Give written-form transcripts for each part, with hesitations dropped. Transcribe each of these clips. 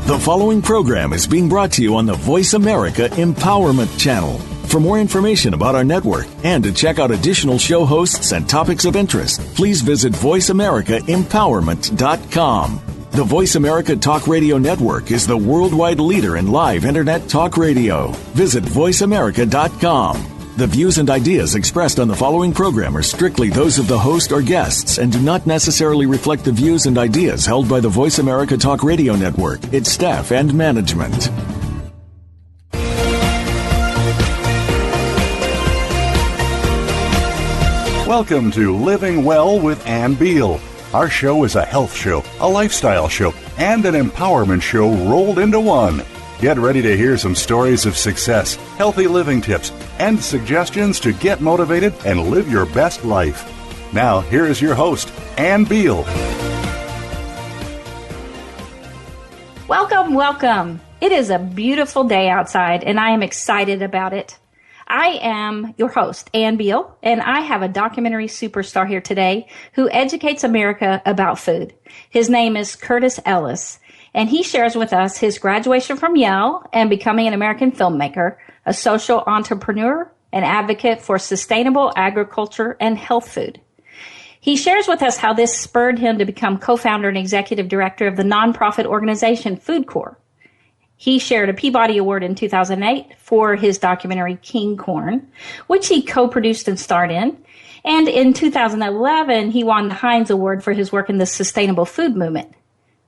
The following program is being brought to you on the Voice America Empowerment Channel. For more information about our network and to check out additional show hosts and topics of interest, please visit voiceamericaempowerment.com. The Voice America Talk Radio Network is the worldwide leader in live Internet talk radio. Visit voiceamerica.com. The views and ideas expressed on the following program are strictly those of the host or guests and do not necessarily reflect the views and ideas held by the Voice America Talk Radio Network, its staff, and management. Welcome to Living Well with Ann Beal. Our show is a health show, a lifestyle show, and an empowerment show rolled into one. Get ready to hear some stories of success, healthy living tips, and suggestions to get motivated and live your best life. Now, here is your host, Ann Beal. Welcome, welcome. It is a beautiful day outside, and I am excited about it. I am your host, Ann Beal, and I have a documentary superstar here today who educates America about food. His name is Curt Ellis, and he shares with us his graduation from Yale and becoming an American filmmaker, a social entrepreneur, an advocate for sustainable agriculture and health food. He shares with us how this spurred him to become co-founder and executive director of the nonprofit organization FoodCorps. He shared a Peabody Award in 2008 for his documentary King Corn, which he co-produced and starred in. And in 2011, he won the Heinz Award for his work in the sustainable food movement.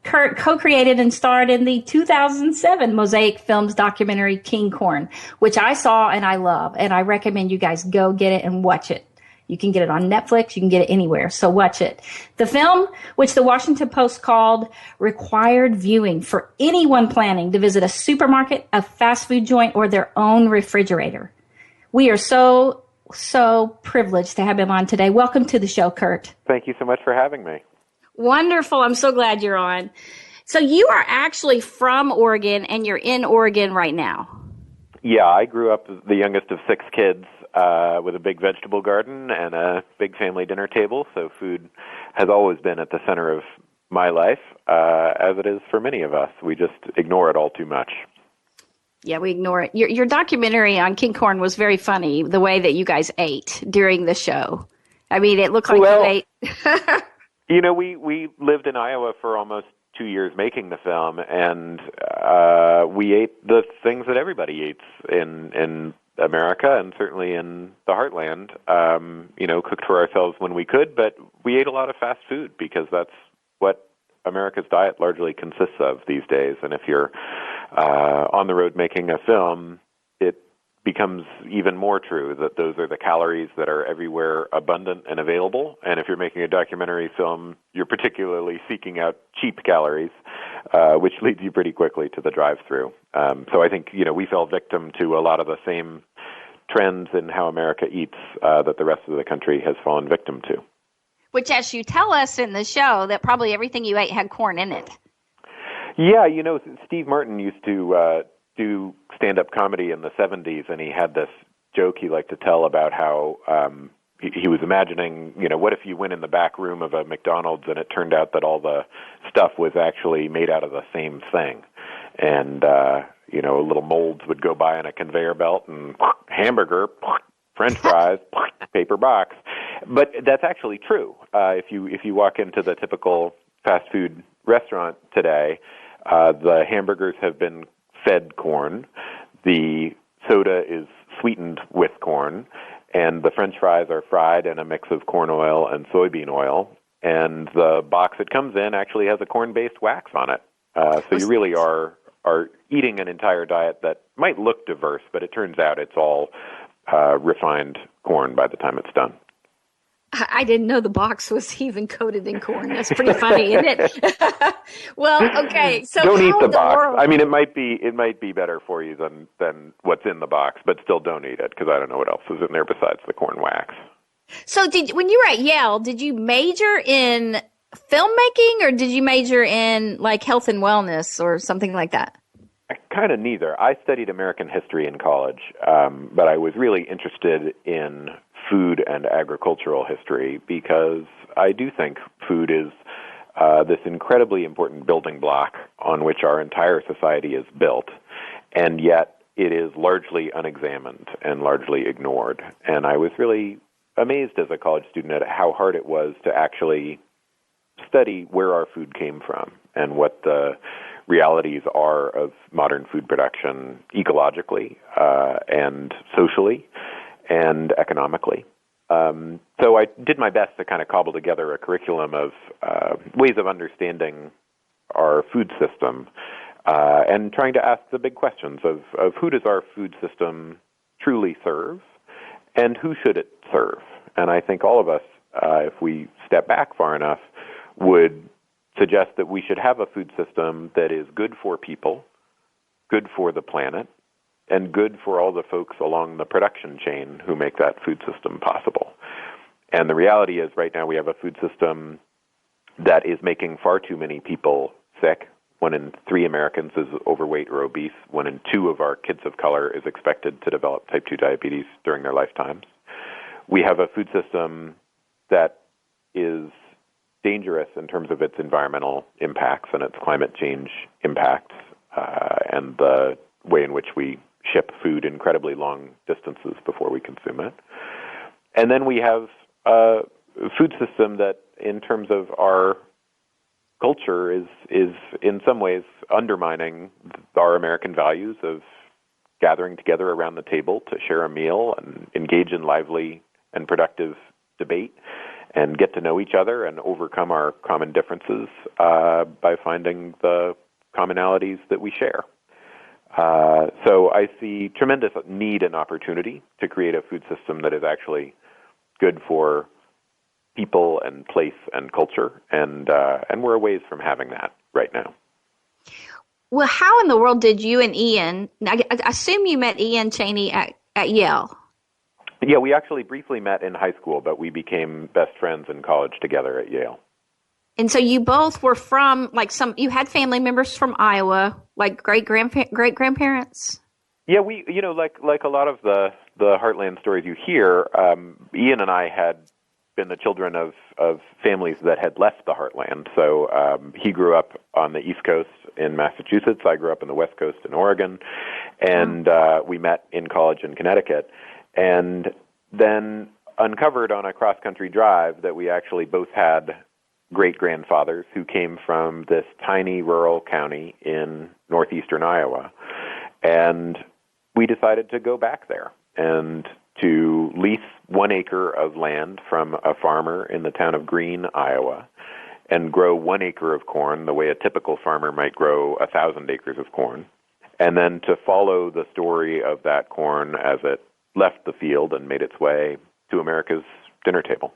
Curt co-created and starred in the 2007 Mosaic Films documentary King Corn, which I saw and I love, and I recommend you guys go get it and watch it. You can get it on Netflix. You can get it anywhere. So watch it. The film, which the Washington Post called required viewing for anyone planning to visit a supermarket, a fast food joint, or their own refrigerator. We are so privileged to have him on today. Welcome to the show, Curt. Thank you so much for having me. Wonderful. I'm so glad you're on. So you are actually from Oregon, and you're in Oregon right now. Yeah, I grew up the youngest of 6 kids with a big vegetable garden and a big family dinner table, so food has always been at the center of my life, as it is for many of us. We just ignore it all too much. Yeah, we ignore it. Your documentary on King Corn was very funny, the way that you guys ate during the show. I mean, it looked like you ate... You know, we lived in Iowa for almost 2 years making the film, and we ate the things that everybody eats in America and certainly in the heartland. Cooked for ourselves when we could, but we ate a lot of fast food because that's what America's diet largely consists of these days. And if you're on the road making a film, it becomes even more true that those are the calories that are everywhere abundant and available. And if you're making a documentary film, you're particularly seeking out cheap calories, which leads you pretty quickly to the drive-through. So I think, we fell victim to a lot of the same trends in how America eats that the rest of the country has fallen victim to. Which, as you tell us in the show, that probably everything you ate had corn in it. Yeah, Steve Martin used to do stand-up comedy in the 70s, and he had this joke he liked to tell about how he was imagining, what if you went in the back room of a McDonald's and it turned out that all the stuff was actually made out of the same thing. And, little molds would go by on a conveyor belt and hamburger, French fries, paper box. But that's actually true. If you walk into the typical fast food restaurant today, the hamburgers have been fed corn, the soda is sweetened with corn, and the French fries are fried in a mix of corn oil and soybean oil, and the box it comes in actually has a corn-based wax on it. So you really are eating an entire diet that might look diverse, but it turns out it's all refined corn by the time it's done. I didn't know the box was even coated in corn. That's pretty funny, isn't it? Well, okay. So don't eat the box. I mean, it might be better for you than what's in the box, but still don't eat it because I don't know what else is in there besides the corn wax. So when you were at Yale, did you major in filmmaking or did you major in like health and wellness or something like that? Kind of neither. I studied American history in college, but I was really interested in food and agricultural history because I do think food is this incredibly important building block on which our entire society is built, and yet it is largely unexamined and largely ignored. And I was really amazed as a college student at how hard it was to actually study where our food came from and what the realities are of modern food production ecologically and socially and economically. So I did my best to kind of cobble together a curriculum of ways of understanding our food system and trying to ask the big questions of who does our food system truly serve and who should it serve. And I think all of us, if we step back far enough, would suggest that we should have a food system that is good for people, good for the planet, and good for all the folks along the production chain who make that food system possible. And the reality is right now we have a food system that is making far too many people sick. 1 in 3 Americans is overweight or obese. 1 in 2 of our kids of color is expected to develop type 2 diabetes during their lifetimes. We have a food system that is dangerous in terms of its environmental impacts and its climate change impacts and the way in which we ship food incredibly long distances before we consume it. And then we have a food system that, in terms of our culture, is in some ways undermining our American values of gathering together around the table to share a meal and engage in lively and productive debate and get to know each other and overcome our common differences by finding the commonalities that we share. So I see tremendous need and opportunity to create a food system that is actually good for people and place and culture, and we're a ways from having that right now. Well, how in the world did you and Ian, I assume you met Ian Chaney at Yale? Yeah, we actually briefly met in high school, but we became best friends in college together at Yale. And so you both were from, you had family members from Iowa, like great-grandparents? Yeah, we, like a lot of the Heartland stories you hear, Ian and I had been the children of families that had left the Heartland. So he grew up on the East Coast in Massachusetts. I grew up in the West Coast in Oregon. And we met in college in Connecticut. And then uncovered on a cross-country drive that we actually both had great-grandfathers who came from this tiny rural county in northeastern Iowa. And we decided to go back there and to lease 1 acre of land from a farmer in the town of Greene, Iowa, and grow 1 acre of corn the way a typical farmer might grow 1,000 acres of corn, and then to follow the story of that corn as it left the field and made its way to America's dinner table.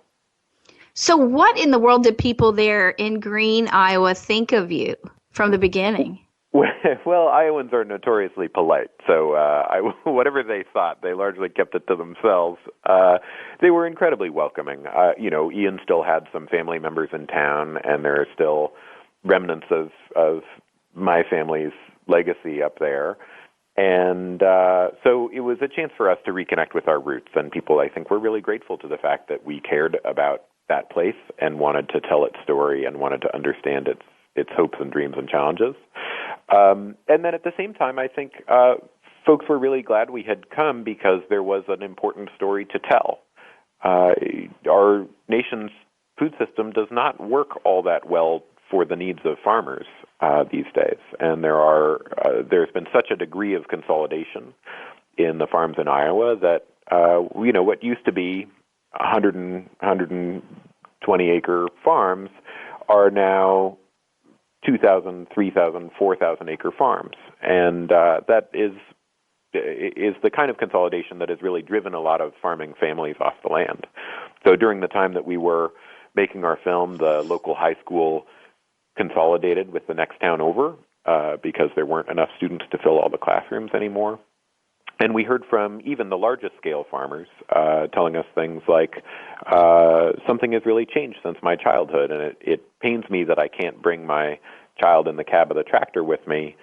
So what in the world did people there in Greene, Iowa think of you from the beginning? Well, Iowans are notoriously polite, so whatever they thought, they largely kept it to themselves. They were incredibly welcoming. Ian still had some family members in town, and there are still remnants of my family's legacy up there. And so it was a chance for us to reconnect with our roots, and people, I think, were really grateful to the fact that we cared about that place and wanted to tell its story and wanted to understand its hopes and dreams and challenges. And then at the same time, I think folks were really glad we had come because there was an important story to tell. Our nation's food system does not work all that well for the needs of farmers these days, and there's been such a degree of consolidation in the farms in Iowa that what used to be 120 acre farms are now 2,000, 3,000, 4,000 acre farms, and that is the kind of consolidation that has really driven a lot of farming families off the land. So during the time that we were making our film, the local high school consolidated with the next town over because there weren't enough students to fill all the classrooms anymore. And we heard from even the largest scale farmers telling us things like, something has really changed since my childhood, and it pains me that I can't bring my child in the cab of the tractor with me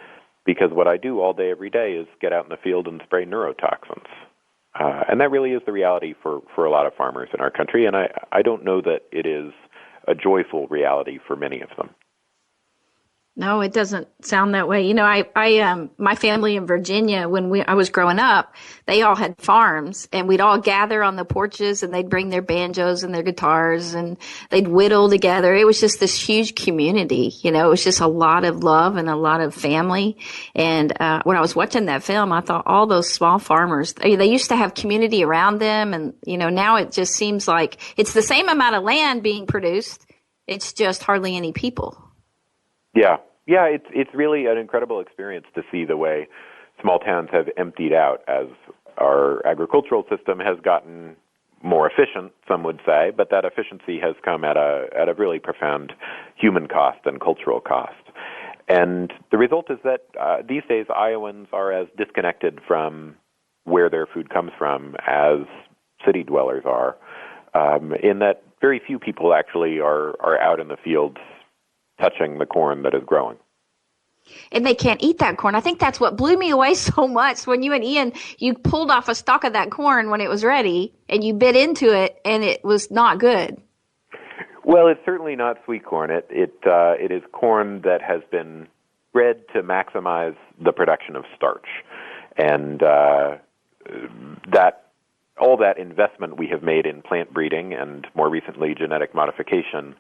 because what I do all day, every day is get out in the field and spray neurotoxins. And that really is the reality for a lot of farmers in our country, and I don't know that it is a joyful reality for many of them. No, it doesn't sound that way. You know, my family in Virginia, when I was growing up, they all had farms, and we'd all gather on the porches, and they'd bring their banjos and their guitars, and they'd whittle together. It was just this huge community. You know, it was just a lot of love and a lot of family. And when I was watching that film, I thought all those small farmers, they used to have community around them, and you know, now it just seems like it's the same amount of land being produced. It's just hardly any people. Yeah, it's really an incredible experience to see the way small towns have emptied out as our agricultural system has gotten more efficient, some would say, but that efficiency has come at a really profound human cost and cultural cost. And the result is that these days Iowans are as disconnected from where their food comes from as city dwellers are, in that very few people actually are out in the fields touching the corn that is growing. And they can't eat that corn. I think that's what blew me away so much when you and Ian, you pulled off a stalk of that corn when it was ready and you bit into it and it was not good. Well, it's certainly not sweet corn. It is corn that has been bred to maximize the production of starch. And all that investment we have made in plant breeding and more recently genetic modification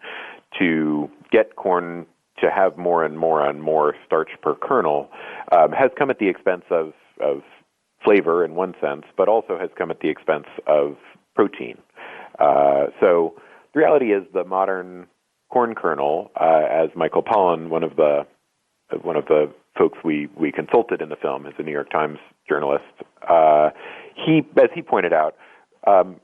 to get corn to have more and more and more starch per kernel has come at the expense of flavor in one sense, but also has come at the expense of protein. So the reality is the modern corn kernel, as Michael Pollan, one of the folks we consulted in the film, is a New York Times journalist. As he pointed out,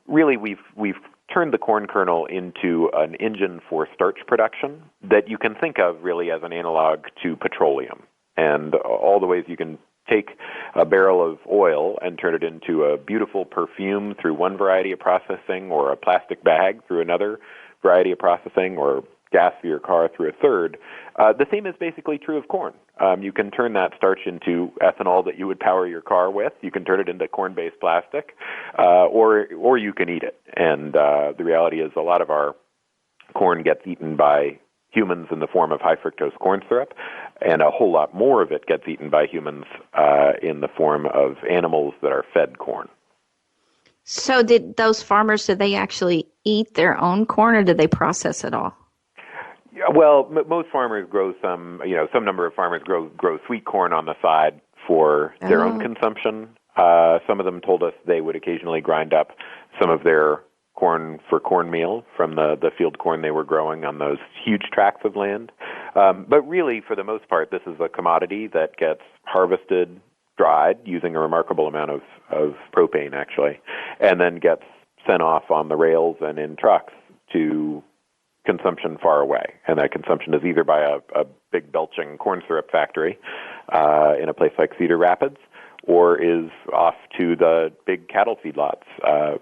really we've turned the corn kernel into an engine for starch production that you can think of really as an analog to petroleum, and all the ways you can take a barrel of oil and turn it into a beautiful perfume through one variety of processing, or a plastic bag through another variety of processing, or gas for your car through a third. The same is basically true of corn. You can turn that starch into ethanol that you would power your car with. You can turn it into corn-based plastic, or you can eat it. And the reality is a lot of our corn gets eaten by humans in the form of high fructose corn syrup, and a whole lot more of it gets eaten by humans in the form of animals that are fed corn. So did those farmers, did they actually eat their own corn, or did they process it all? Well, most farmers grow some number of farmers grow sweet corn on the side for their own consumption. Some of them told us they would occasionally grind up some of their corn for cornmeal from the field corn they were growing on those huge tracts of land. But really, for the most part, this is a commodity that gets harvested, dried, using a remarkable amount of propane, actually, and then gets sent off on the rails and in trucks to consumption far away. And that consumption is either by a big belching corn syrup factory in a place like Cedar Rapids, or is off to the big cattle feedlots,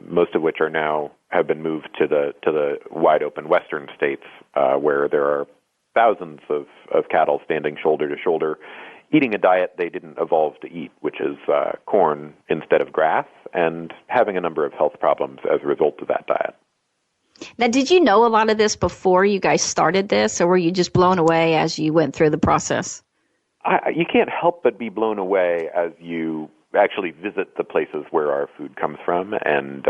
most of which are now have been moved to the wide open western states, where there are thousands of cattle standing shoulder to shoulder, eating a diet they didn't evolve to eat, which is corn instead of grass, and having a number of health problems as a result of that diet. Now, did you know a lot of this before you guys started this, or were you just blown away as you went through the process? You can't help but be blown away as you actually visit the places where our food comes from and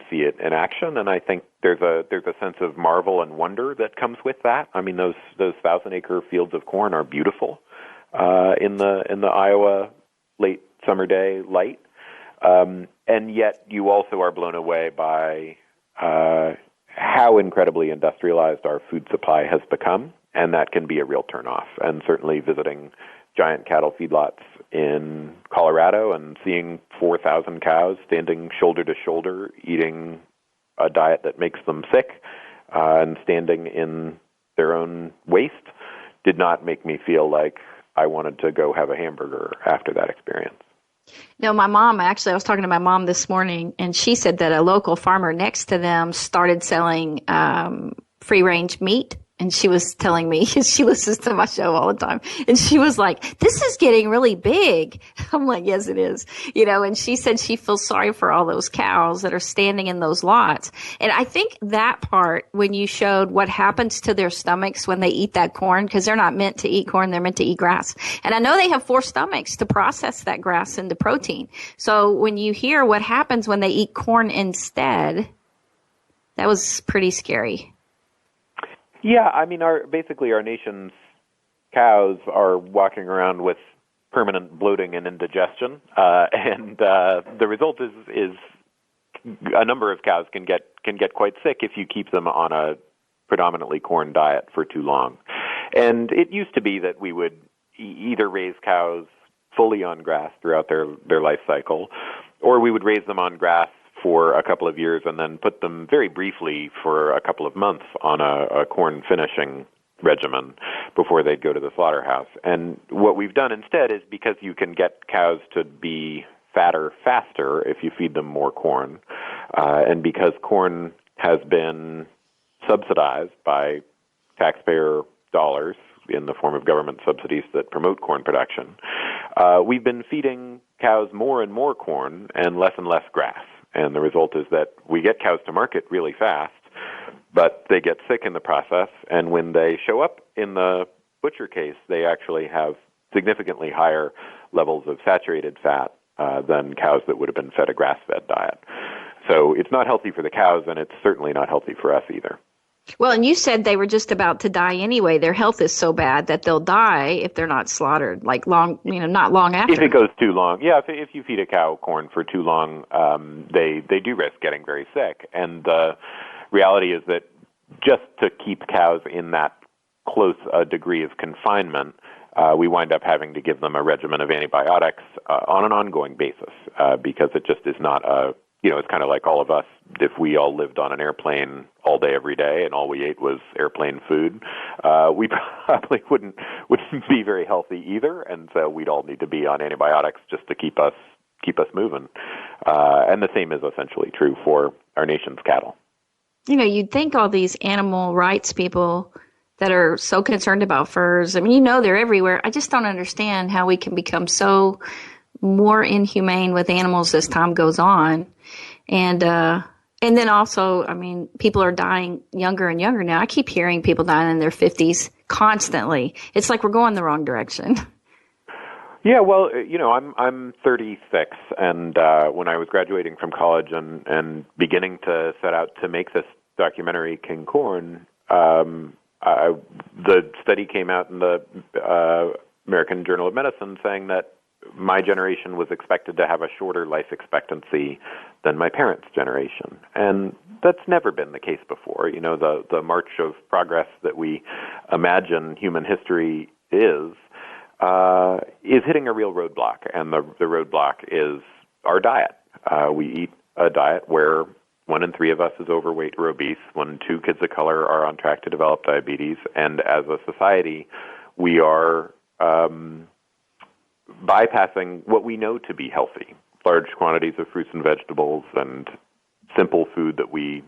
see it in action. And I think there's a sense of marvel and wonder that comes with that. I mean, those 1,000-acre fields of corn are beautiful in the Iowa late summer day light, and yet you also are blown away by how incredibly industrialized our food supply has become, and that can be a real turnoff. And certainly visiting giant cattle feedlots in Colorado and seeing 4,000 cows standing shoulder to shoulder eating a diet that makes them sick and standing in their own waste did not make me feel like I wanted to go have a hamburger after that experience. No, my mom, actually, I was talking to my mom this morning, and she said that a local farmer next to them started selling free-range meat and she was telling me, she listens to my show all the time, and she was like, this is getting really big. I'm like, yes, it is. And she said she feels sorry for all those cows that are standing in those lots. And I think that part, when you showed what happens to their stomachs when they eat that corn, because they're not meant to eat corn, they're meant to eat grass. And I know they have 4 stomachs to process that grass into protein. So when you hear what happens when they eat corn instead, that was pretty scary. Yeah, I mean, our nation's cows are walking around with permanent bloating and indigestion, and the result is a number of cows can get quite sick if you keep them on a predominantly corn diet for too long. And it used to be that we would either raise cows fully on grass throughout their life cycle, or we would raise them on grass for a couple of years and then put them very briefly for a couple of months on a corn finishing regimen before they'd go to the slaughterhouse. And what we've done instead is, because you can get cows to be fatter faster if you feed them more corn, and because corn has been subsidized by taxpayer dollars in the form of government subsidies that promote corn production, we've been feeding cows more and more corn and less grass. And the result is that we get cows to market really fast, but they get sick in the process. And when they show up in the butcher case, they actually have significantly higher levels of saturated fat than cows that would have been fed a grass-fed diet. So it's not healthy for the cows, and it's certainly not healthy for us either. Well, and you said they were just about to die anyway. Their health is so bad that they'll die if they're not slaughtered, like not long after. If it goes too long. Yeah, if you feed a cow corn for too long, they do risk getting very sick. And the reality is that just to keep cows in that close a degree of confinement, we wind up having to give them a regimen of antibiotics on an ongoing basis, because it just is not it's kind of like all of us. If we all lived on an airplane all day, every day, and all we ate was airplane food, we probably wouldn't be very healthy either. And so we'd all need to be on antibiotics just to keep us moving. And the same is essentially true for our nation's cattle. You'd think all these animal rights people that are so concerned about furs, I mean, they're everywhere. I just don't understand how we can become so more inhumane with animals as time goes on. And then also, I mean, people are dying younger and younger now. I keep hearing people dying in their 50s constantly. It's like we're going the wrong direction. Yeah, well, I'm 36, and when I was graduating from college and beginning to set out to make this documentary, King Corn, the study came out in the American Journal of Medicine saying that my generation was expected to have a shorter life expectancy than my parents' generation. And that's never been the case before. The march of progress that we imagine human history is hitting a real roadblock. And the roadblock is our diet. We eat a diet where 1 in 3 of us is overweight or obese, 1 in 2 kids of color are on track to develop diabetes. And as a society, we are bypassing what we know to be healthy, large quantities of fruits and vegetables and simple food that we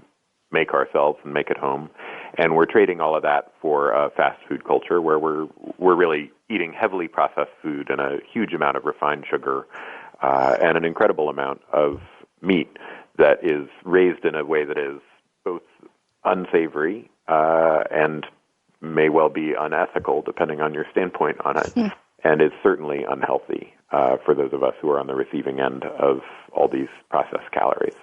make ourselves and make at home. And we're trading all of that for a fast food culture where we're really eating heavily processed food and a huge amount of refined sugar and an incredible amount of meat that is raised in a way that is both unsavory and may well be unethical, depending on your standpoint on it. Yeah. And is certainly unhealthy for those of us who are on the receiving end of all these processed calories.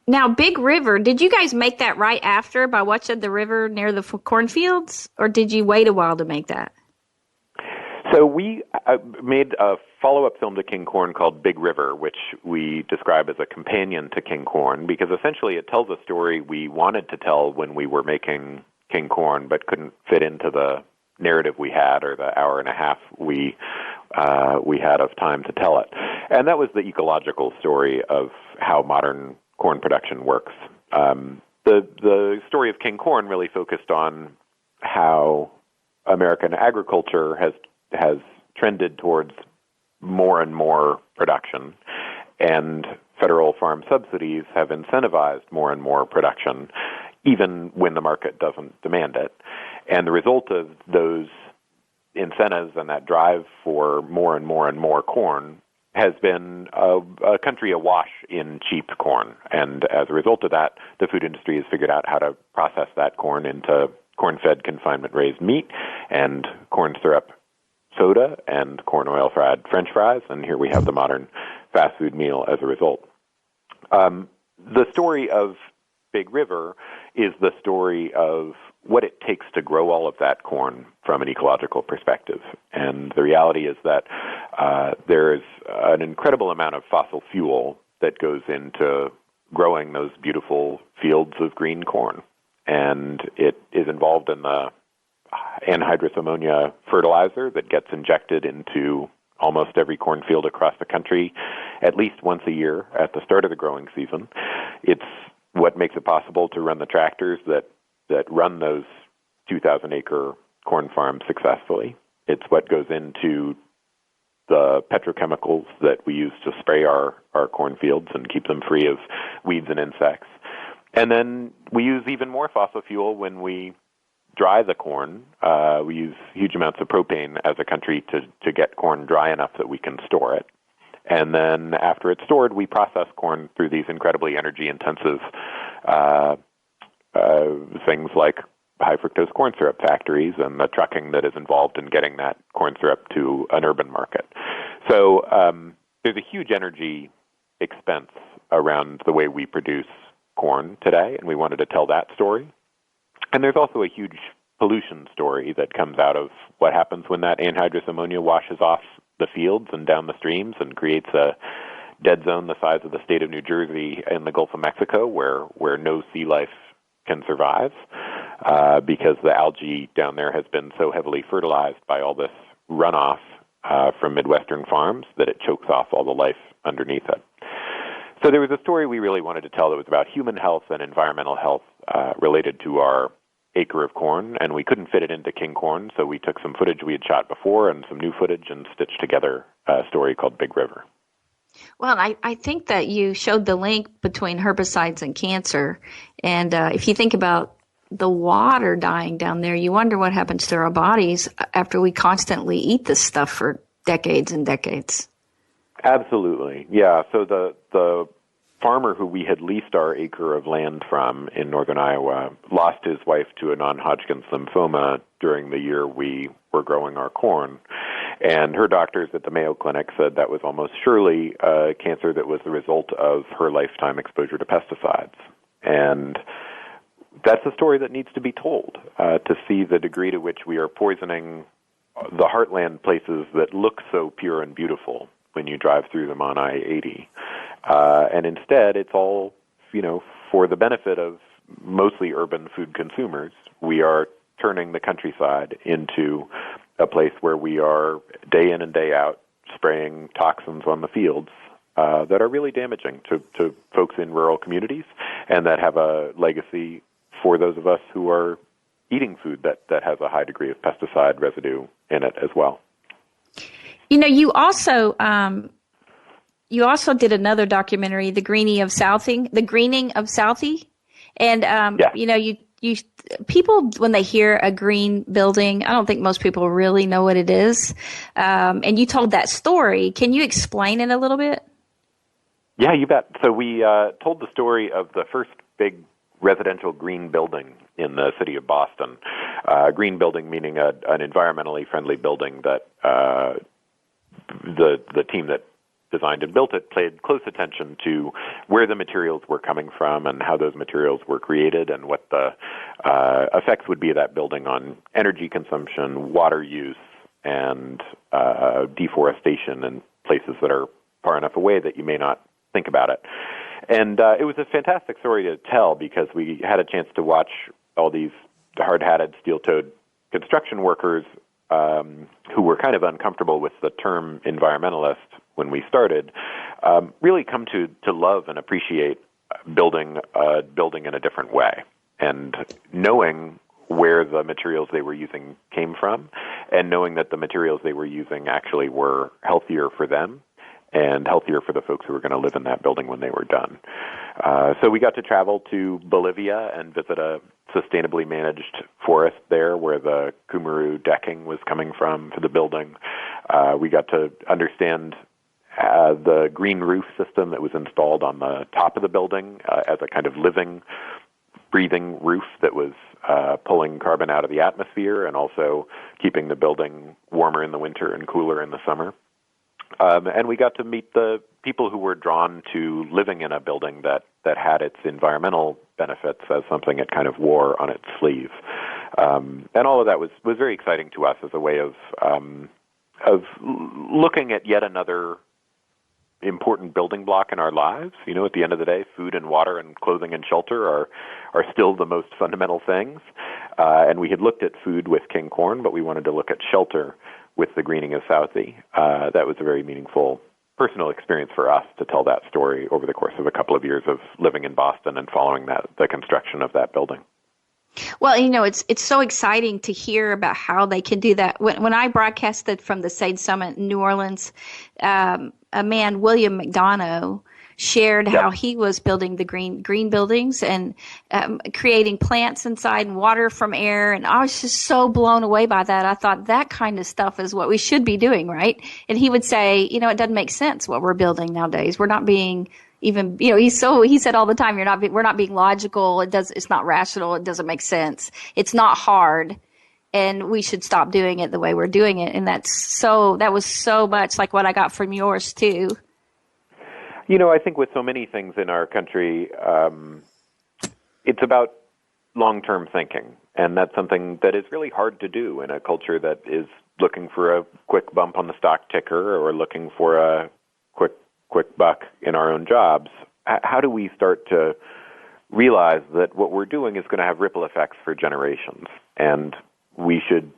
Now, Big River, did you guys make that right after by watching the river near the cornfields, or did you wait a while to make that? So we made a follow-up film to King Corn called Big River, which we describe as a companion to King Corn, because essentially it tells a story we wanted to tell when we were making King Corn, but couldn't fit into the narrative we had, or the hour and a half we had of time to tell it. And that was the ecological story of how modern corn production works. The story of King Corn really focused on how American agriculture has trended towards more and more production, and federal farm subsidies have incentivized more and more production, even when the market doesn't demand it. And the result of those incentives and that drive for more and more and more corn has been a country awash in cheap corn. And as a result of that, the food industry has figured out how to process that corn into corn-fed confinement-raised meat and corn syrup soda and corn oil-fried French fries, and here we have the modern fast food meal as a result. The story of Big River is the story of what it takes to grow all of that corn from an ecological perspective. And the reality is that there is an incredible amount of fossil fuel that goes into growing those beautiful fields of green corn. And it is involved in the anhydrous ammonia fertilizer that gets injected into almost every cornfield across the country at least once a year at the start of the growing season. It's what makes it possible to run the tractors that run those 2,000-acre corn farms successfully. It's what goes into the petrochemicals that we use to spray our cornfields and keep them free of weeds and insects. And then we use even more fossil fuel when we dry the corn. We use huge amounts of propane as a country to get corn dry enough that we can store it. And then after it's stored, we process corn through these incredibly energy-intensive things like high fructose corn syrup factories and the trucking that is involved in getting that corn syrup to an urban market. So there's a huge energy expense around the way we produce corn today, and we wanted to tell that story. And there's also a huge pollution story that comes out of what happens when that anhydrous ammonia washes off the fields and down the streams and creates a dead zone the size of the state of New Jersey in the Gulf of Mexico where no sea life can survive because the algae down there has been so heavily fertilized by all this runoff from Midwestern farms that it chokes off all the life underneath it. So there was a story we really wanted to tell that was about human health and environmental health related to our acre of corn, and we couldn't fit it into King Corn, so we took some footage we had shot before and some new footage and stitched together a story called Big River. Well, I think that you showed the link between herbicides and cancer, and if you think about the water dying down there, you wonder what happens to our bodies after we constantly eat this stuff for decades and decades. Absolutely, yeah. So the farmer who we had leased our acre of land from in northern Iowa lost his wife to a non-Hodgkin's lymphoma during the year we were growing our corn. And her doctors at the Mayo Clinic said that was almost surely a cancer that was the result of her lifetime exposure to pesticides. And that's a story that needs to be told, to see the degree to which we are poisoning the heartland places that look so pure and beautiful when you drive through them on I-80. And instead, it's all, for the benefit of mostly urban food consumers. We are turning the countryside into a place where we are day in and day out spraying toxins on the fields that are really damaging to folks in rural communities and that have a legacy for those of us who are eating food that has a high degree of pesticide residue in it as well. You also did another documentary, The Greening of Southie, and yeah. You people, when they hear a green building, I don't think most people really know what it is. And you told that story. Can you explain it a little bit? Yeah, you bet. So we told the story of the first big residential green building in the city of Boston. Green building meaning an environmentally friendly building that the team that designed and built it paid close attention to where the materials were coming from and how those materials were created and what the effects would be of that building on energy consumption, water use, and deforestation in places that are far enough away that you may not think about it. And it was a fantastic story to tell because we had a chance to watch all these hard-hatted, steel-toed construction workers who were kind of uncomfortable with the term environmentalist when we started, really come to love and appreciate building in a different way. And knowing where the materials they were using came from and knowing that the materials they were using actually were healthier for them and healthier for the folks who were going to live in that building when they were done. So we got to travel to Bolivia and visit a sustainably managed forest there where the Kumuru decking was coming from for the building. We got to understand the green roof system that was installed on the top of the building as a kind of living, breathing roof that was pulling carbon out of the atmosphere and also keeping the building warmer in the winter and cooler in the summer. And we got to meet the people who were drawn to living in a building that had its environmental benefits as something it kind of wore on its sleeve. And all of that was very exciting to us as a way of looking at yet another important building block in our lives. You know, at the end of the day, food and water and clothing and shelter are still the most fundamental things. And we had looked at food with King Corn, but we wanted to look at shelter with the greening of Southie. That was a very meaningful personal experience for us to tell that story over the course of a couple of years of living in Boston and following the construction of that building. Well, you know, it's so exciting to hear about how they can do that. When I broadcasted from the Sage Summit in New Orleans, a man, William McDonough, shared how he was building the green buildings and creating plants inside and water from air. And I was just so blown away by that. I thought that kind of stuff is what we should be doing, right? And he would say, you know, it doesn't make sense what we're building nowadays. We're not being even, you know, he said all the time, we're not being logical. It's not rational. It doesn't make sense. It's not hard. And we should stop doing it the way we're doing it. And that was so much like what I got from yours too. You know, I think with so many things in our country, it's about long-term thinking. And that's something that is really hard to do in a culture that is looking for a quick bump on the stock ticker or looking for a quick buck in our own jobs. How do we start to realize that what we're doing is going to have ripple effects for generations? And we should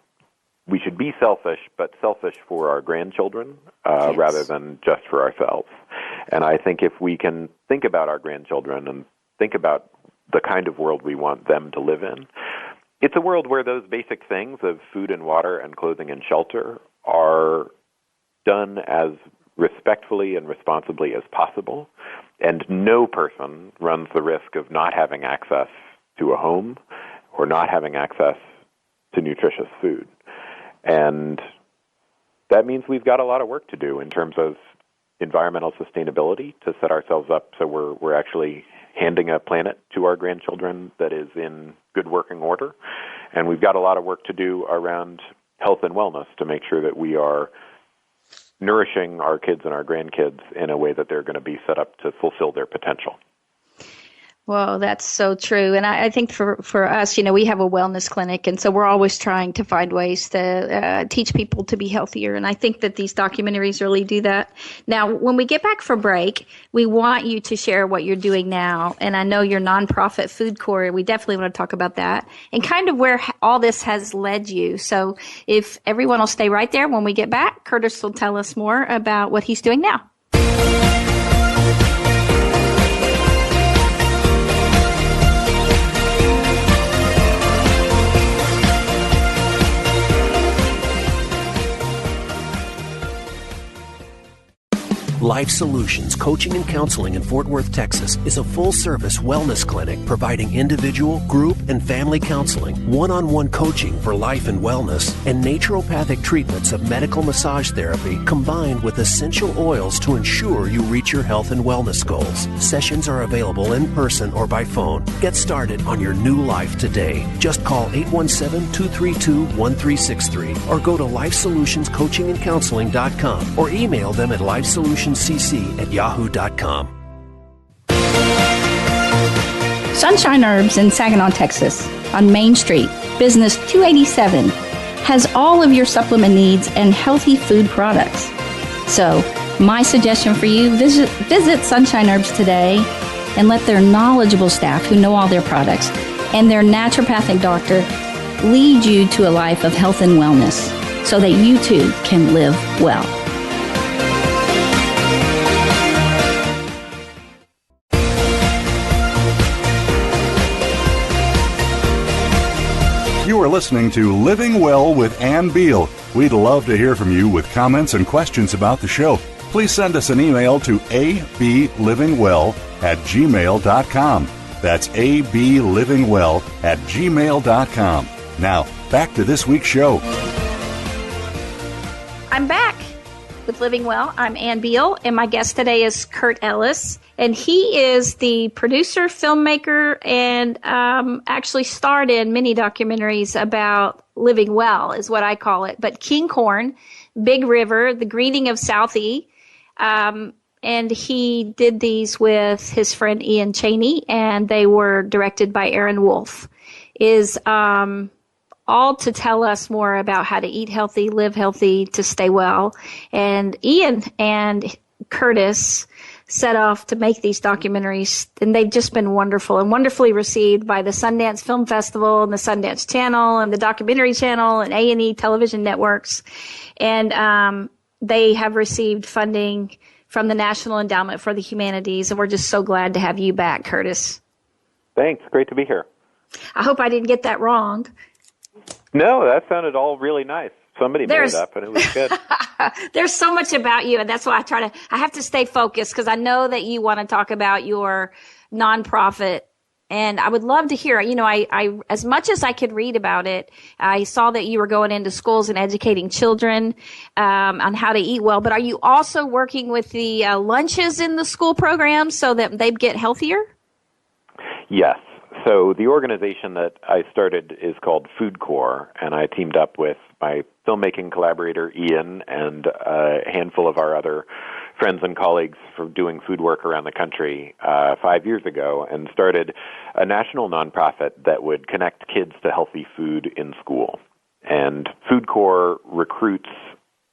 be selfish, but selfish for our grandchildren rather than just for ourselves. And I think if we can think about our grandchildren and think about the kind of world we want them to live in, it's a world where those basic things of food and water and clothing and shelter are done as respectfully and responsibly as possible, and no person runs the risk of not having access to a home or not having access to nutritious food. And that means we've got a lot of work to do in terms of environmental sustainability to set ourselves up so we're actually handing a planet to our grandchildren that is in good working order. And we've got a lot of work to do around health and wellness to make sure that we are nourishing our kids and our grandkids in a way that they're going to be set up to fulfill their potential. Well, that's so true. And I think for us, you know, we have a wellness clinic, and so we're always trying to find ways to teach people to be healthier. And I think that these documentaries really do that. Now, when we get back from break, we want you to share what you're doing now. And I know your nonprofit FoodCorps, we definitely want to talk about that and kind of where all this has led you. So if everyone will stay right there, when we get back, Curtis will tell us more about what he's doing now. Life Solutions Coaching and Counseling in Fort Worth, Texas is a full-service wellness clinic providing individual, group, and family counseling, one-on-one coaching for life and wellness, and naturopathic treatments of medical massage therapy combined with essential oils to ensure you reach your health and wellness goals. Sessions are available in person or by phone. Get started on your new life today. Just call 817-232-1363 or go to LifeSolutionsCoachingandCounseling.com or email them at LifeSolutionsCC@yahoo.com. Sunshine Herbs in Saginaw, Texas, on Main Street, Business 287, has all of your supplement needs and healthy food products. So, my suggestion for you, visit Sunshine Herbs today and let their knowledgeable staff who know all their products and their naturopathic doctor lead you to a life of health and wellness so that you too can live well. You are listening to Living Well with Ann Beal. We'd love to hear from you with comments and questions about the show. please send us an email to ablivingwell@gmail.com. That's ablivingwell@gmail.com. Now, back to this week's show. I'm back with Living Well. I'm Ann Beal, and my guest today is Curt Ellis, and he is the producer, filmmaker, and actually starred in many documentaries about living well, is what I call it. But King Corn, Big River, The Greening of Southie, and he did these with his friend Ian Chaney, and they were directed by Aaron Wolf. Is all to tell us more about how to eat healthy, live healthy, to stay well. And Ian and Curtis set off to make these documentaries, and they've just been wonderful and wonderfully received by the Sundance Film Festival and the Sundance Channel and the Documentary Channel and A&E television networks. And they have received funding from the National Endowment for the Humanities, and we're just so glad to have you back, Curtis. Thanks. Great to be here. I hope I didn't get that wrong. No, that sounded all really nice. Somebody made it up, and it was good. There's so much about you, and that's why I have to stay focused, because I know that you want to talk about your nonprofit, and I would love to hear. I as much as I could read about it, I saw that you were going into schools and educating children on how to eat well. But are you also working with the lunches in the school programs so that they get healthier? Yes. So the organization that I started is called FoodCorps, and I teamed up with my filmmaking collaborator, Ian, and a handful of our other friends and colleagues for doing food work around the country 5 years ago, and started a national nonprofit that would connect kids to healthy food in school. And FoodCorps recruits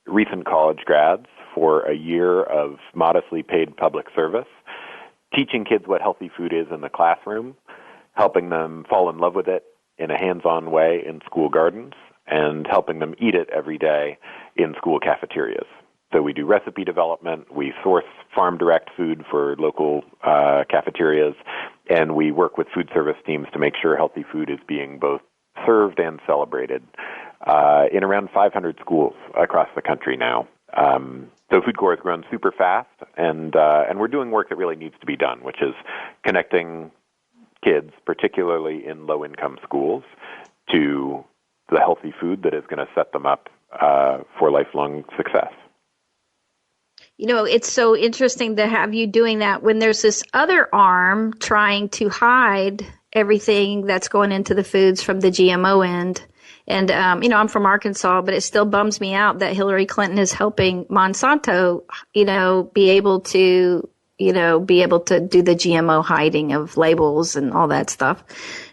recent college grads for a year of modestly paid public service, teaching kids what healthy food is in the classroom, helping them fall in love with it in a hands-on way in school gardens, and helping them eat it every day in school cafeterias. So we do recipe development, we source farm-direct food for local cafeterias, and we work with food service teams to make sure healthy food is being both served and celebrated in around 500 schools across the country now. So FoodCorps has grown super fast, and we're doing work that really needs to be done, which is connecting kids, particularly in low-income schools, to the healthy food that is going to set them up for lifelong success. It's so interesting to have you doing that when there's this other arm trying to hide everything that's going into the foods from the GMO end. And, I'm from Arkansas, but it still bums me out that Hillary Clinton is helping Monsanto, be able to do the GMO hiding of labels and all that stuff.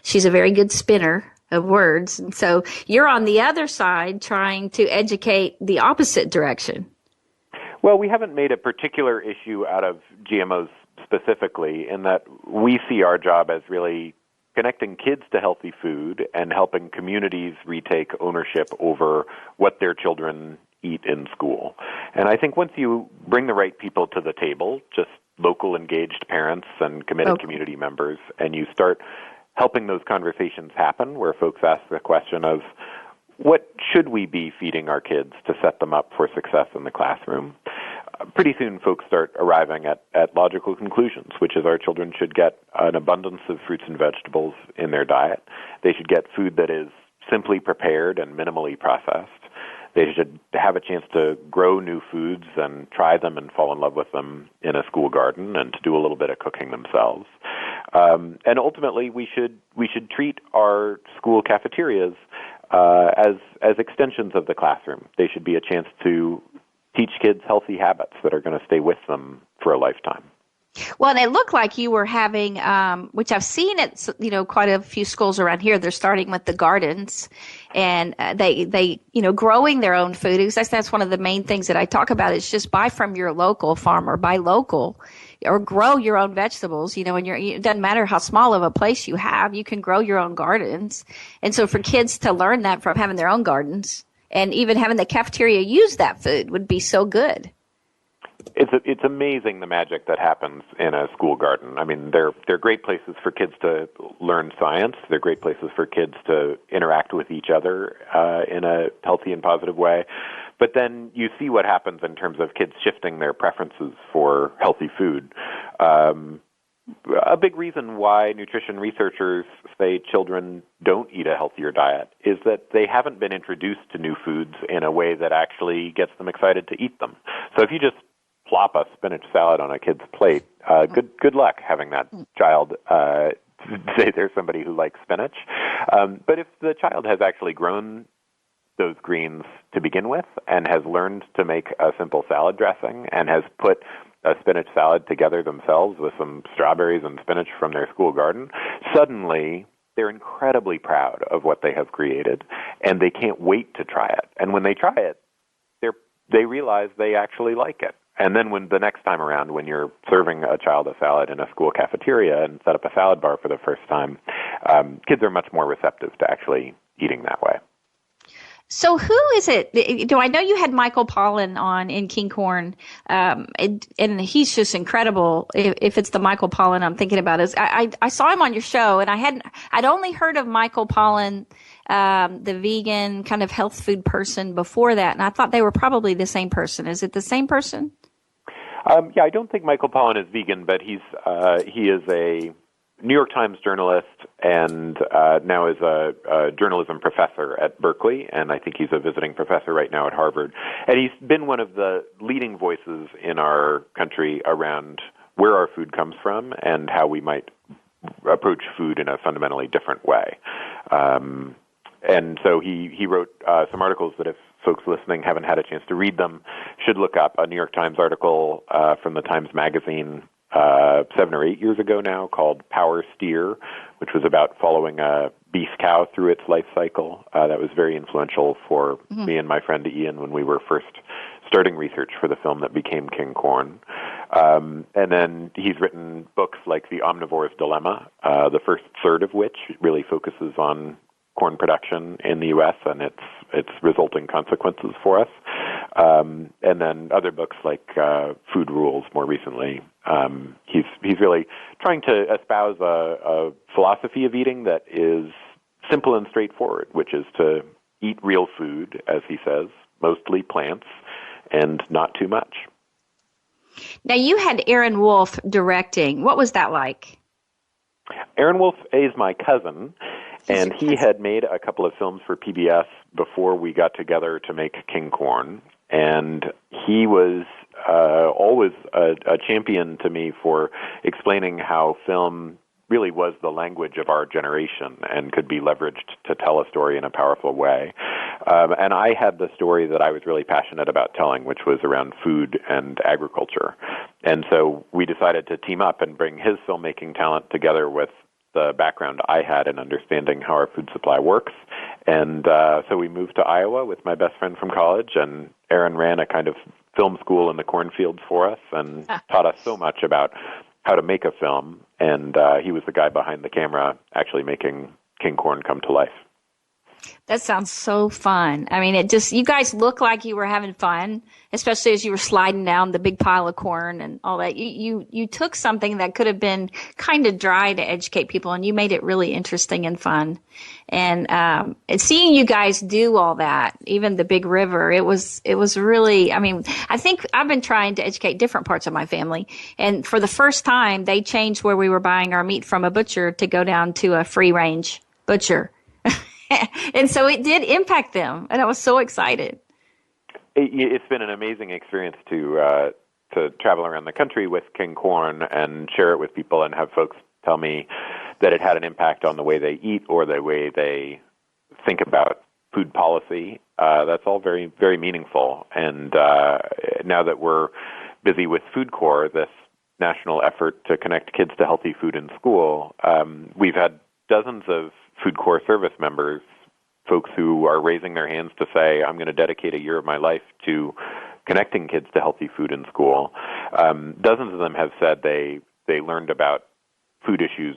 She's a very good spinner of words. And so you're on the other side trying to educate the opposite direction. Well, we haven't made a particular issue out of GMOs specifically, in that we see our job as really connecting kids to healthy food and helping communities retake ownership over what their children eat in school. And I think once you bring the right people to the table, just local engaged parents and committed community members, and you start helping those conversations happen where folks ask the question of, what should we be feeding our kids to set them up for success in the classroom? Pretty soon folks start arriving at logical conclusions, which is our children should get an abundance of fruits and vegetables in their diet. They should get food that is simply prepared and minimally processed. They should have a chance to grow new foods and try them and fall in love with them in a school garden, and to do a little bit of cooking themselves. And ultimately, we should treat our school cafeterias as extensions of the classroom. They should be a chance to teach kids healthy habits that are going to stay with them for a lifetime. Well, and it looked like you were having, which I've seen at, quite a few schools around here. They're starting with the gardens, and they growing their own food. Because that's one of the main things that I talk about is just buy from your local farmer, buy local, or grow your own vegetables. And it doesn't matter how small of a place you have, you can grow your own gardens. And so for kids to learn that from having their own gardens, and even having the cafeteria use that food would be so good. It's amazing the magic that happens in a school garden. I mean, they're great places for kids to learn science. They're great places for kids to interact with each other in a healthy and positive way. But then you see what happens in terms of kids shifting their preferences for healthy food. A big reason why nutrition researchers say children don't eat a healthier diet is that they haven't been introduced to new foods in a way that actually gets them excited to eat them. So if you just plop a spinach salad on a kid's plate, good luck having that child say there's somebody who likes spinach. But if the child has actually grown those greens to begin with and has learned to make a simple salad dressing and has put a spinach salad together themselves with some strawberries and spinach from their school garden, suddenly they're incredibly proud of what they have created, and they can't wait to try it. And when they try it, they realize they actually like it. And then when the next time around, when you're serving a child a salad in a school cafeteria and set up a salad bar for the first time, kids are much more receptive to actually eating that way. So who is it? I know you had Michael Pollan on in Kinghorn, and he's just incredible. If it's the Michael Pollan I'm thinking about, I saw him on your show, and I'd only heard of Michael Pollan, the vegan kind of health food person before that, and I thought they were probably the same person. Is it the same person? Yeah, I don't think Michael Pollan is vegan, but he is a New York Times journalist and now is a journalism professor at Berkeley, and I think he's a visiting professor right now at Harvard. And he's been one of the leading voices in our country around where our food comes from and how we might approach food in a fundamentally different way. And so he wrote some articles that if folks listening haven't had a chance to read them, should look up. A New York Times article from the Times Magazine 7 or 8 years ago now called Power Steer, which was about following a beef cow through its life cycle. That was very influential for me and my friend Ian when we were first starting research for the film that became King Corn. And then he's written books like The Omnivore's Dilemma, the first third of which really focuses on corn production in the U.S. and its resulting consequences for us. And then other books like Food Rules more recently. He's really trying to espouse a philosophy of eating that is simple and straightforward, which is to eat real food, as he says, mostly plants, and not too much. Now, you had Aaron Wolf directing. What was that like? Aaron Wolf is my cousin, and he had made a couple of films for PBS before we got together to make King Corn. And he was always a champion to me for explaining how film really was the language of our generation and could be leveraged to tell a story in a powerful way. And I had the story that I was really passionate about telling, which was around food and agriculture. And so we decided to team up and bring his filmmaking talent together with the background I had in understanding how our food supply works. And so we moved to Iowa with my best friend from college, and Aaron ran a kind of film school in the cornfields for us and taught us so much about how to make a film. And he was the guy behind the camera actually making King Corn come to life. That sounds so fun. I mean, you guys look like you were having fun, especially as you were sliding down the big pile of corn and all that. You took something that could have been kind of dry to educate people, and you made it really interesting and fun. And seeing you guys do all that, even the big river, it was really, I mean, I think I've been trying to educate different parts of my family. And for the first time, they changed where we were buying our meat from a butcher to go down to a free range butcher. And so it did impact them, and I was so excited. It's been an amazing experience to travel around the country with King Corn and share it with people and have folks tell me that it had an impact on the way they eat or the way they think about food policy. That's all very, very meaningful. And now that we're busy with FoodCorps, this national effort to connect kids to healthy food in school, we've had dozens of FoodCorps service members, folks who are raising their hands to say, I'm going to dedicate a year of my life to connecting kids to healthy food in school. Dozens of them have said they learned about food issues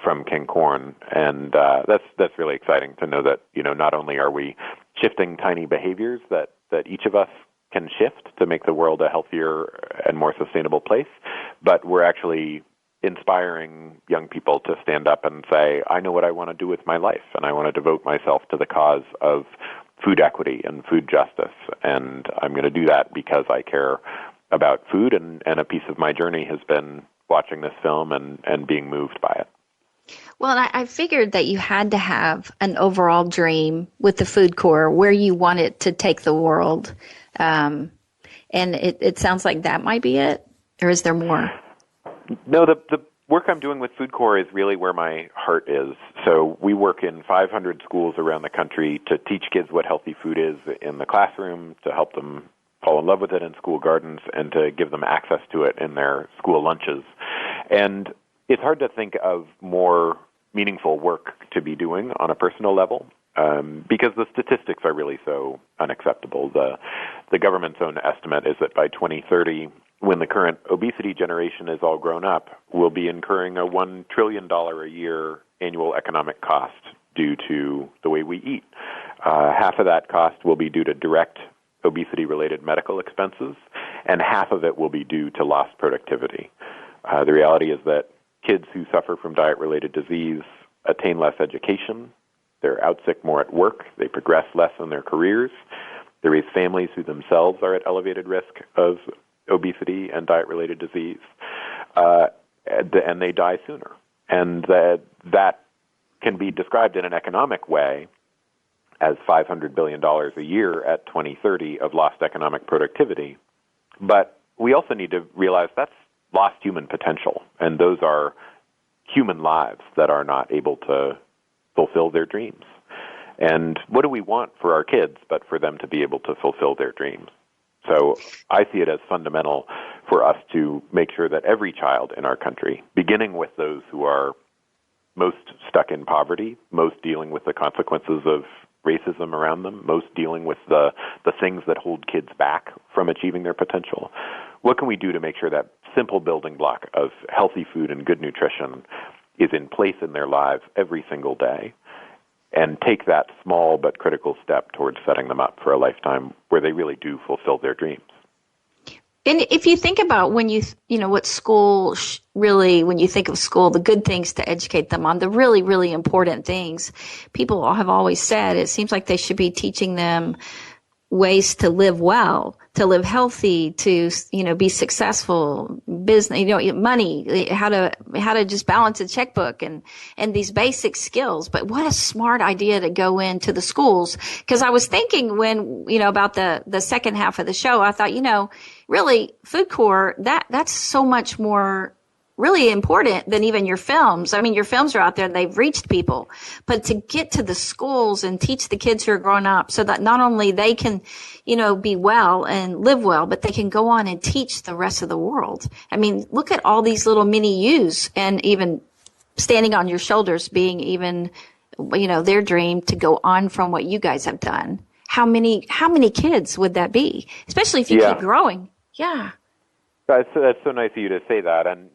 from King Corn, and that's really exciting to know that, not only are we shifting tiny behaviors that each of us can shift to make the world a healthier and more sustainable place, but we're actually inspiring young people to stand up and say, I know what I want to do with my life, and I want to devote myself to the cause of food equity and food justice. And I'm going to do that because I care about food, and a piece of my journey has been watching this film and being moved by it. Well, I figured that you had to have an overall dream with the FoodCorps where you wanted to take the world. And it sounds like that might be it, or is there more? No, the work I'm doing with FoodCorps is really where my heart is. So we work in 500 schools around the country to teach kids what healthy food is in the classroom, to help them fall in love with it in school gardens, and to give them access to it in their school lunches. And it's hard to think of more meaningful work to be doing on a personal level because the statistics are really so unacceptable. The government's own estimate is that by 2030, when the current obesity generation is all grown up, we'll be incurring a $1 trillion a year annual economic cost due to the way we eat. Half of that cost will be due to direct obesity-related medical expenses, and half of it will be due to lost productivity. The reality is that kids who suffer from diet-related disease attain less education, they're out sick more at work, they progress less in their careers, they raise families who themselves are at elevated risk of obesity and diet-related disease, and they die sooner. And that can be described in an economic way as $500 billion a year at 2030 of lost economic productivity. But we also need to realize that's lost human potential, and those are human lives that are not able to fulfill their dreams. And what do we want for our kids but for them to be able to fulfill their dreams? So I see it as fundamental for us to make sure that every child in our country, beginning with those who are most stuck in poverty, most dealing with the consequences of racism around them, most dealing with the things that hold kids back from achieving their potential. What can we do to make sure that simple building block of healthy food and good nutrition is in place in their lives every single day, and take that small but critical step towards setting them up for a lifetime where they really do fulfill their dreams? And if you think about when what school really, when you think of school, the good things to educate them on, the really, really important things, people have always said it seems like they should be teaching them ways to live well, to live healthy, to, be successful, business, money, how to just balance a checkbook and these basic skills. But what a smart idea to go into the schools. Cause I was thinking when, about the second half of the show, I thought, really FoodCorps, that's so much more really important than even your films. I mean, your films are out there and they've reached people, but to get to the schools and teach the kids who are growing up so that not only they can, be well and live well, but they can go on and teach the rest of the world. I mean, look at all these little mini yous, and even standing on your shoulders being even, their dream to go on from what you guys have done. How many kids would that be? Especially if you keep growing. Yeah. That's so nice of you to say that, and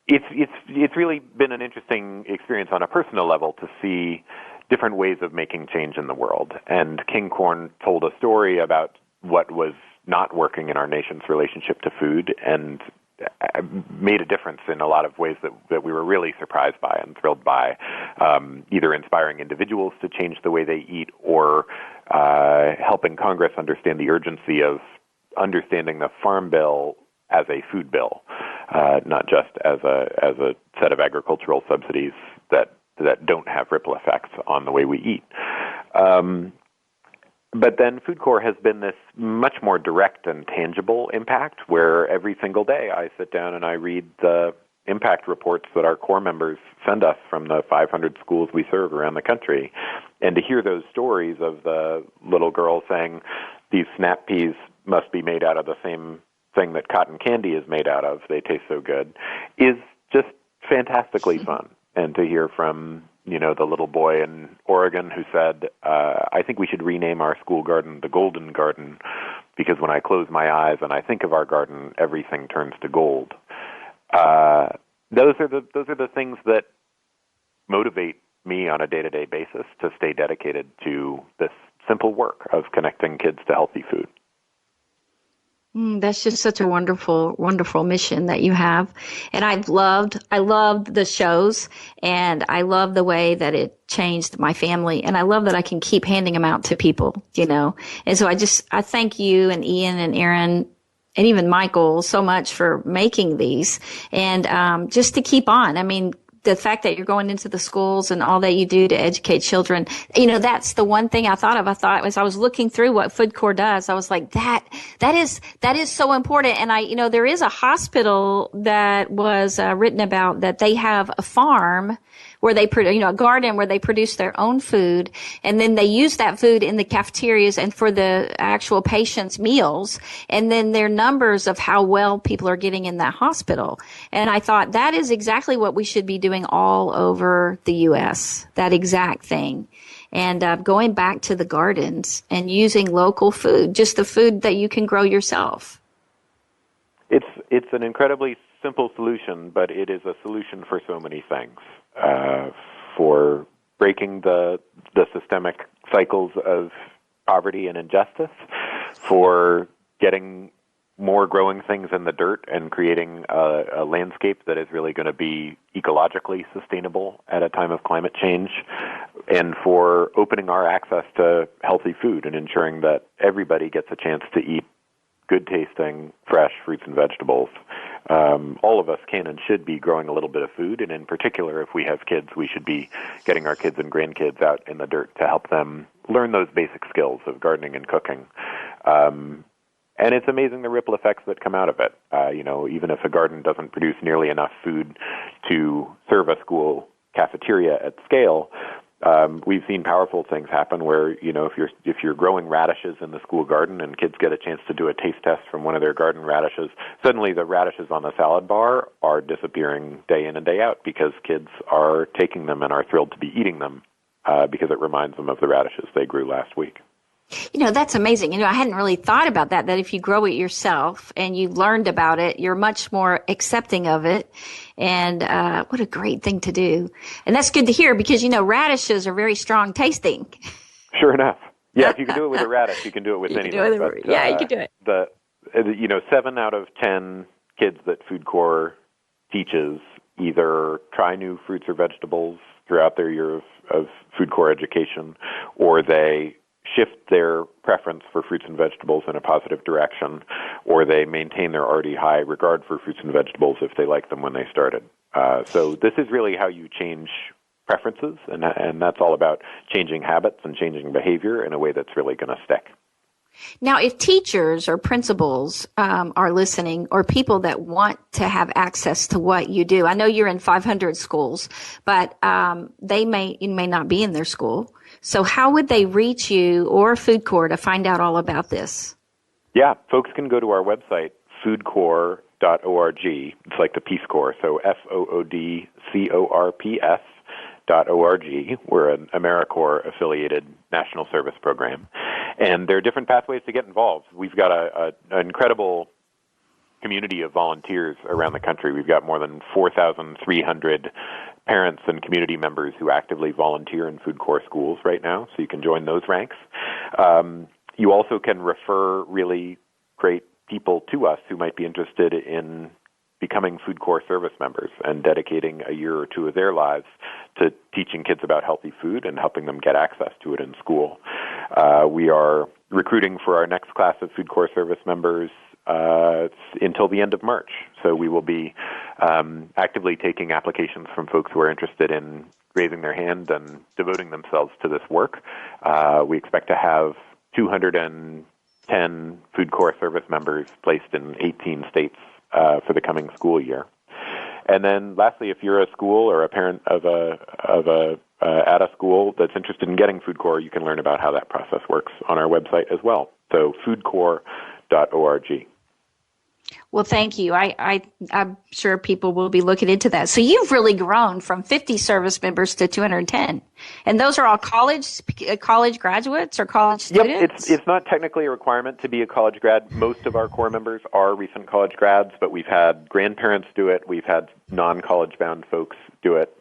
it's really been an interesting experience on a personal level to see different ways of making change in the world. And King Corn told a story about what was not working in our nation's relationship to food, and made a difference in a lot of ways that we were really surprised by and thrilled by, either inspiring individuals to change the way they eat or helping Congress understand the urgency of understanding the Farm Bill as a food bill, not just as a set of agricultural subsidies that don't have ripple effects on the way we eat. But then FoodCorps has been this much more direct and tangible impact, where every single day I sit down and I read the impact reports that our Corps members send us from the 500 schools we serve around the country, and to hear those stories of the little girl saying, these snap peas must be made out of the same thing that cotton candy is made out of, they taste so good, is just fantastically fun. And to hear from, the little boy in Oregon who said, I think we should rename our school garden the Golden Garden, because when I close my eyes and I think of our garden, everything turns to gold. Those are the things that motivate me on a day-to-day basis to stay dedicated to this simple work of connecting kids to healthy food. That's just such a wonderful, wonderful mission that you have. And I loved the shows, and I love the way that it changed my family. And I love that I can keep handing them out to people, And so I thank you and Ian and Aaron and even Michael so much for making these, and just to keep on. I mean, the fact that you're going into the schools and all that you do to educate children, that's the one thing I thought of. I thought as I was looking through what FoodCorps does, I was like, that is so important. And there is a hospital that was written about that they have a farm where they a garden where they produce their own food, and then they use that food in the cafeterias and for the actual patients' meals, and then their numbers of how well people are getting in that hospital. And I thought that is exactly what we should be doing all over the U.S., that exact thing. And going back to the gardens and using local food, just the food that you can grow yourself. It's an incredibly simple solution, but it is a solution for so many things. For breaking the systemic cycles of poverty and injustice, for getting more growing things in the dirt and creating a landscape that is really going to be ecologically sustainable at a time of climate change, and for opening our access to healthy food and ensuring that everybody gets a chance to eat good-tasting, fresh fruits and vegetables. All of us can and should be growing a little bit of food, and in particular, if we have kids, we should be getting our kids and grandkids out in the dirt to help them learn those basic skills of gardening and cooking. And it's amazing the ripple effects that come out of it. Even if a garden doesn't produce nearly enough food to serve a school cafeteria at scale, we've seen powerful things happen where, if you're growing radishes in the school garden and kids get a chance to do a taste test from one of their garden radishes, suddenly the radishes on the salad bar are disappearing day in and day out because kids are taking them and are thrilled to be eating them because it reminds them of the radishes they grew last week. That's amazing. I hadn't really thought about that if you grow it yourself and you learned about it, you're much more accepting of it. And what a great thing to do. And that's good to hear because, radishes are very strong tasting. Sure enough. Yeah, if you can do it with a radish, you can do it with anything. You can do it. 7 out of 10 kids that FoodCorps teaches either try new fruits or vegetables throughout their year of FoodCorps education, or they shift their preference for fruits and vegetables in a positive direction, or they maintain their already high regard for fruits and vegetables if they like them when they started. So this is really how you change preferences, and that's all about changing habits and changing behavior in a way that's really going to stick. Now, if teachers or principals are listening, or people that want to have access to what you do, I know you're in 500 schools, but you may not be in their school. So how would they reach you or FoodCorps to find out all about this? Yeah, folks can go to our website, foodcorps.org. It's like the Peace Corps, so FoodCorps.org. We're an AmeriCorps-affiliated national service program. And there are different pathways to get involved. We've got an incredible community of volunteers around the country. We've got more than 4,300 parents and community members who actively volunteer in FoodCorps schools right now, so you can join those ranks. You also can refer really great people to us who might be interested in becoming FoodCorps service members and dedicating a year or two of their lives to teaching kids about healthy food and helping them get access to it in school. We are recruiting for our next class of FoodCorps service members until the end of March. So we will be actively taking applications from folks who are interested in raising their hand and devoting themselves to this work. We expect to have 210 FoodCorps service members placed in 18 states for the coming school year. And then lastly, if you're a school or a parent at a school that's interested in getting FoodCorps, you can learn about how that process works on our website as well. So foodcorps.org. Well, thank you. I'm sure people will be looking into that. So you've really grown from 50 service members to 210. And those are all college graduates or college students? Yep, it's not technically a requirement to be a college grad. Most of our core members are recent college grads, but we've had grandparents do it. We've had non-college bound folks do it.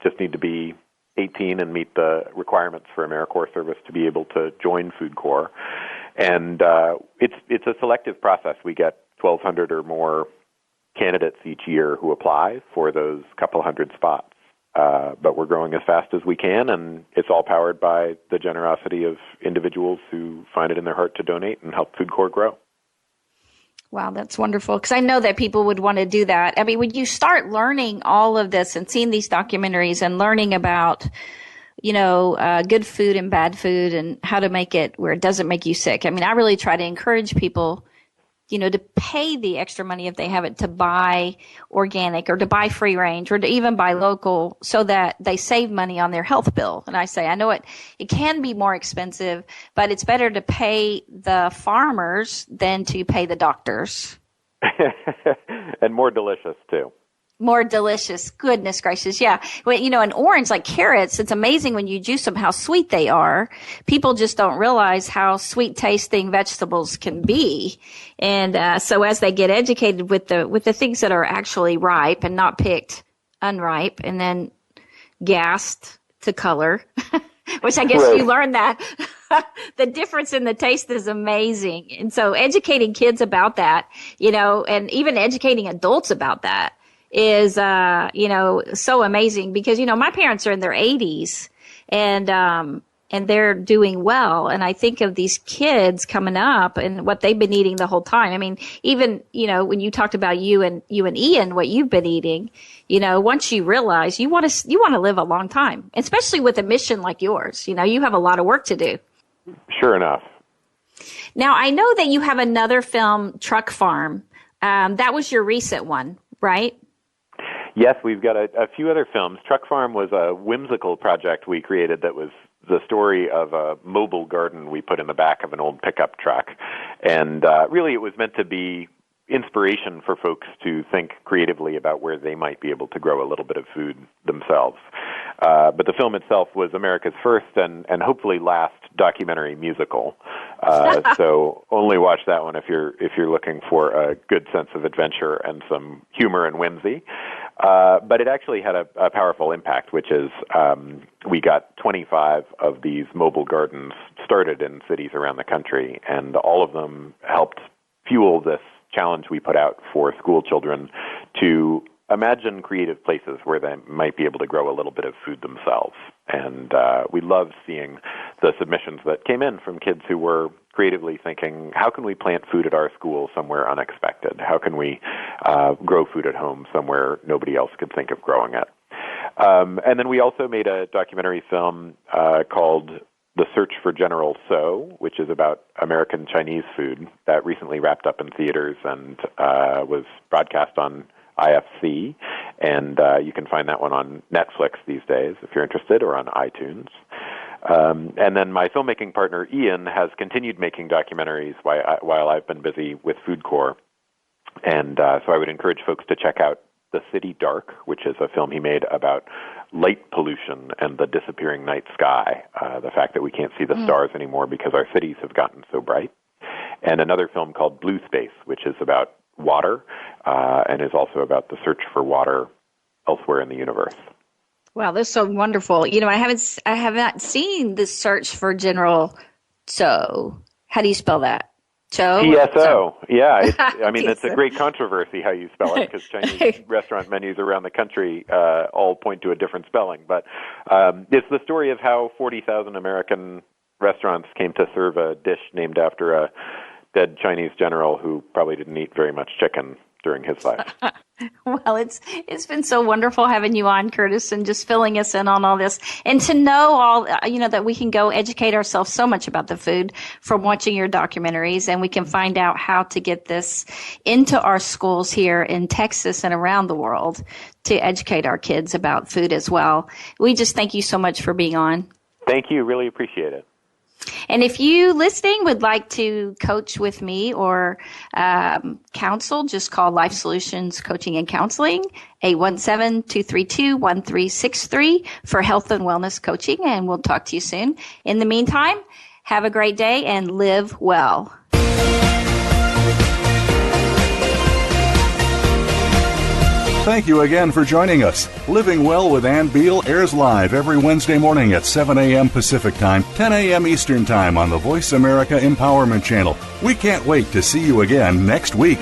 Just need to be 18 and meet the requirements for AmeriCorps service to be able to join FoodCorps. And it's a selective process. We get 1,200 or more candidates each year who apply for those couple hundred spots. But we're growing as fast as we can, and it's all powered by the generosity of individuals who find it in their heart to donate and help FoodCorps grow. Wow, that's wonderful, because I know that people would want to do that. I mean, when you start learning all of this and seeing these documentaries and learning about, good food and bad food and how to make it where it doesn't make you sick. I mean, I really try to encourage people, to pay the extra money if they have it to buy organic or to buy free range or to even buy local so that they save money on their health bill. And I say, I know it can be more expensive, but it's better to pay the farmers than to pay the doctors. And more delicious too. More delicious. Goodness gracious. Yeah. Well, an orange, like carrots, it's amazing when you juice them how sweet they are. People just don't realize how sweet tasting vegetables can be. And so as they get educated with the things that are actually ripe and not picked unripe and then gassed to color, which I guess you learned that the difference in the taste is amazing. And so educating kids about that, and even educating adults about that is, so amazing because, my parents are in their 80s and they're doing well. And I think of these kids coming up and what they've been eating the whole time. I mean, even, when you talked about you and Ian, what you've been eating, once you realize you want to live a long time, especially with a mission like yours, you have a lot of work to do. Sure enough. Now, I know that you have another film, Truck Farm. That was your recent one, right? Yes, we've got a few other films. Truck Farm was a whimsical project we created that was the story of a mobile garden we put in the back of an old pickup truck. And really it was meant to be inspiration for folks to think creatively about where they might be able to grow a little bit of food themselves. But the film itself was America's first and hopefully last documentary musical. So only watch that one if you're looking for a good sense of adventure and some humor and whimsy. But it actually had a powerful impact, which is we got 25 of these mobile gardens started in cities around the country, and all of them helped fuel this challenge we put out for school children to imagine creative places where they might be able to grow a little bit of food themselves. And we loved seeing the submissions that came in from kids who were creatively thinking, how can we plant food at our school somewhere unexpected? How can we grow food at home somewhere nobody else could think of growing it? And then we also made a documentary film called The Search for General Tso, which is about American Chinese food that recently wrapped up in theaters and was broadcast on IFC, and you can find that one on Netflix these days if you're interested, or on iTunes. And then my filmmaking partner, Ian, has continued making documentaries while I've been busy with FoodCorps. And so I would encourage folks to check out The City Dark, which is a film he made about light pollution and the disappearing night sky, the fact that we can't see the stars anymore because our cities have gotten so bright. And another film called Blue Space, which is about water and is also about the search for water elsewhere in the universe. Wow, that's so wonderful. I have not seen The Search for General Tso. How do you spell that? Tso? T-S-O. Yeah. It's a great controversy how you spell it because Chinese restaurant menus around the country all point to a different spelling. But it's the story of how 40,000 American restaurants came to serve a dish named after a dead Chinese general who probably didn't eat very much chicken during his life. Well, it's been so wonderful having you on, Curtis, and just filling us in on all this, and to know all that we can go educate ourselves so much about the food from watching your documentaries, and we can find out how to get this into our schools here in Texas and around the world to educate our kids about food as well. We just thank you so much for being on. Thank you. Really appreciate it. And if you listening would like to coach with me or counsel, just call Life Solutions Coaching and Counseling, 817-232-1363 for health and wellness coaching, and we'll talk to you soon. In the meantime, have a great day and live well. Thank you again for joining us. Living Well with Ann Beal airs live every Wednesday morning at 7 a.m. Pacific Time, 10 a.m. Eastern Time on the Voice America Empowerment Channel. We can't wait to see you again next week.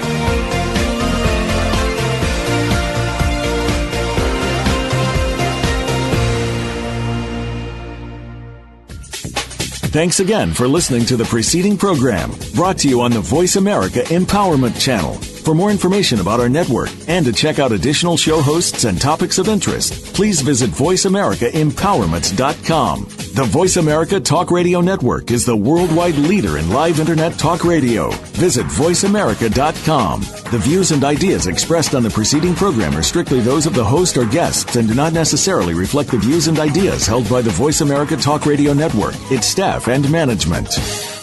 Thanks again for listening to the preceding program, brought to you on the Voice America Empowerment Channel. For more information about our network and to check out additional show hosts and topics of interest, please visit voiceamericaempowerment.com. The Voice America Talk Radio Network is the worldwide leader in live Internet talk radio. Visit voiceamerica.com. The views and ideas expressed on the preceding program are strictly those of the host or guests and do not necessarily reflect the views and ideas held by the Voice America Talk Radio Network, its staff, and management.